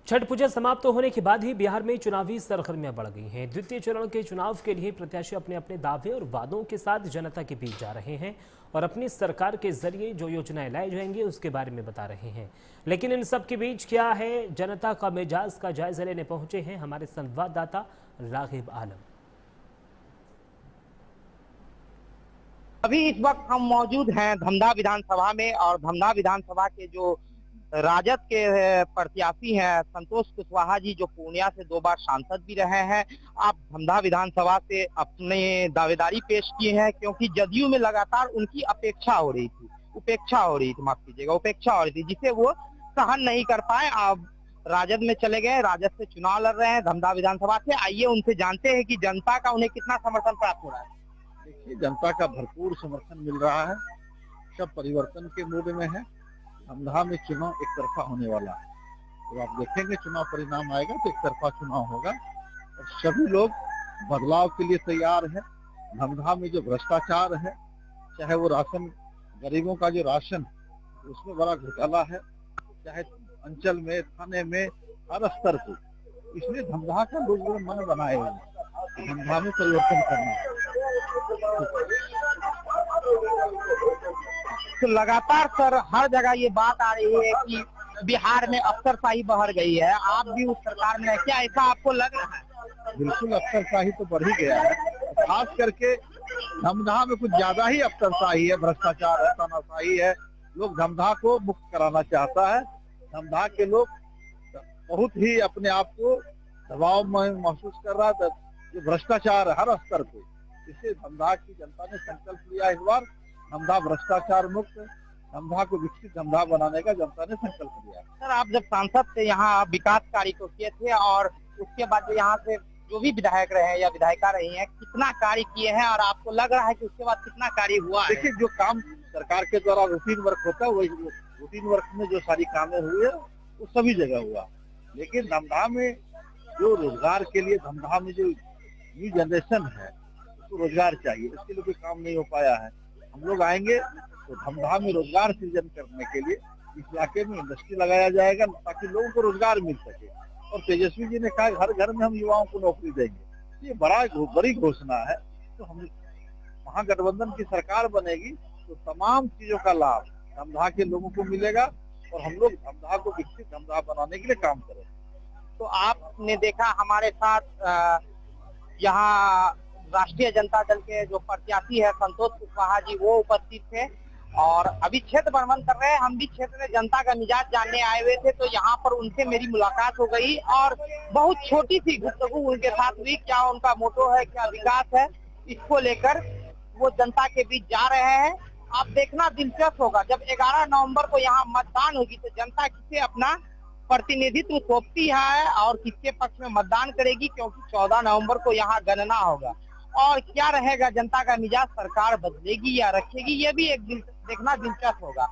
छठ पूजा समाप्त होने के बाद ही बिहार में चुनावी सरगर्मियां बढ़ गई हैं। द्वितीय चरण के चुनाव के लिए प्रत्याशी अपने अपने दावे और वादों के साथ जनता के बीच जा रहे हैं और अपनी सरकार के जरिए जो योजनाएं लाई जाएंगी उसके बारे में बता रहे हैं। लेकिन इन सब के बीच क्या है जनता का मिजाज का जायजा लेने पहुंचे हैं हमारे संवाददाता रागिब आलम। अभी इस वक्त हम मौजूद हैं धमधा विधानसभा में और धमधा विधानसभा के जो राजद के प्रत्याशी हैं संतोष कुशवाहा जी, जो पूर्णिया से 2 बार सांसद भी रहे हैं, आप धमधा विधानसभा से अपने दावेदारी पेश किए हैं क्योंकि जदयू में लगातार उनकी उपेक्षा हो रही थी, जिसे वो सहन नहीं कर पाए। अब राजद में चले गए, राजद से चुनाव लड़ रहे हैं धमधा विधानसभा से। आइए उनसे जानते हैं कि जनता का उन्हें कितना समर्थन प्राप्त हो रहा है। देखिए, जनता का भरपूर समर्थन मिल रहा है, सब परिवर्तन के मूड में है। धमधा में चुनाव एक तरफा होने वाला है, तो आप देखेंगे चुनाव परिणाम आएगा तो एक तरफा चुनाव होगा और सभी लोग बदलाव के लिए तैयार है। धमधा में जो भ्रष्टाचार है, चाहे वो राशन, गरीबों का जो राशन उसमें बड़ा घोटाला है, चाहे अंचल में, थाने में, हर स्तर पे, इसलिए धमधा का लोग मन बनाए हुए हैं, धमधा में परिवर्तन करना है। तो लगातार सर हर जगह ये बात आ रही है कि बिहार में अफसरशाही बढ़ गई है, आप भी उस सरकार में है, क्या ऐसा आपको लग रहा है? बिल्कुल, अफसरशाही तो बढ़ ही गया है, खास करके धमधा में कुछ ज्यादा ही अफसरशाही है, भ्रष्टाचार है, तानाशाही है। लोग धमधा को मुक्त कराना चाहता है। धमधा के लोग बहुत ही अपने आप को दबाव में महसूस कर रहा था, जो भ्रष्टाचार है हर स्तर पे, इससे धमधा की जनता ने संकल्प लिया इस बार धमधा भ्रष्टाचार मुक्त, धमधा को विकसित धमधा बनाने का जनता ने संकल्प लिया। सर, आप जब सांसद से यहाँ विकास कार्य को किए थे और उसके बाद यहाँ से जो भी विधायक रहे हैं या विधायिका रही हैं, कितना कार्य किए हैं और आपको लग रहा है कि उसके बाद कितना कार्य हुआ है? देखिए, जो काम सरकार के द्वारा रूटीन वर्क होता है, वही रूटीन वर्क में जो सारी कामें हुई है वो सभी जगह हुआ। लेकिन धमधा में जो रोजगार के लिए, धमधा में जो न्यू जनरेशन है उसको रोजगार चाहिए, इसके लिए कोई काम नहीं हो पाया है। हम लोग आएंगे तो धमधा में रोजगार सृजन करने के लिए इस इलाके में इंडस्ट्री लगाया जाएगा ताकि लोगों को रोजगार मिल सके। और तेजस्वी जी ने कहा हर घर में हम युवाओं को नौकरी देंगे, ये बड़ी घोषणा है। तो हम महागठबंधन की सरकार बनेगी तो तमाम चीजों का लाभ धमधा के लोगों को मिलेगा और हम लोग धमधा को विकसित धमधा बनाने के लिए काम करेंगे। तो आपने देखा हमारे साथ यहाँ राष्ट्रीय जनता दल के जो प्रत्याशी है संतोष कुशवाहा जी, वो उपस्थित थे और अभी क्षेत्र भ्रमण कर रहे हैं। हम भी क्षेत्र में जनता का मिजाज जानने आए हुए थे, तो यहाँ पर उनसे मेरी मुलाकात हो गई और बहुत छोटी सी गुफ्तगू उनके साथ हुई। क्या उनका मोटो है, क्या विकास है, इसको लेकर वो जनता के बीच जा रहे हैं। आप देखना दिलचस्प होगा, जब 11 नवंबर को यहाँ मतदान होगी तो जनता किसे अपना प्रतिनिधित्व सौंपती है और किसके पक्ष में मतदान करेगी, क्योंकि 14 नवंबर को यहाँ गणना होगा। और क्या रहेगा जनता का मिजाज, सरकार बदलेगी या रखेगी, ये भी एक देखना दिलचस्प होगा।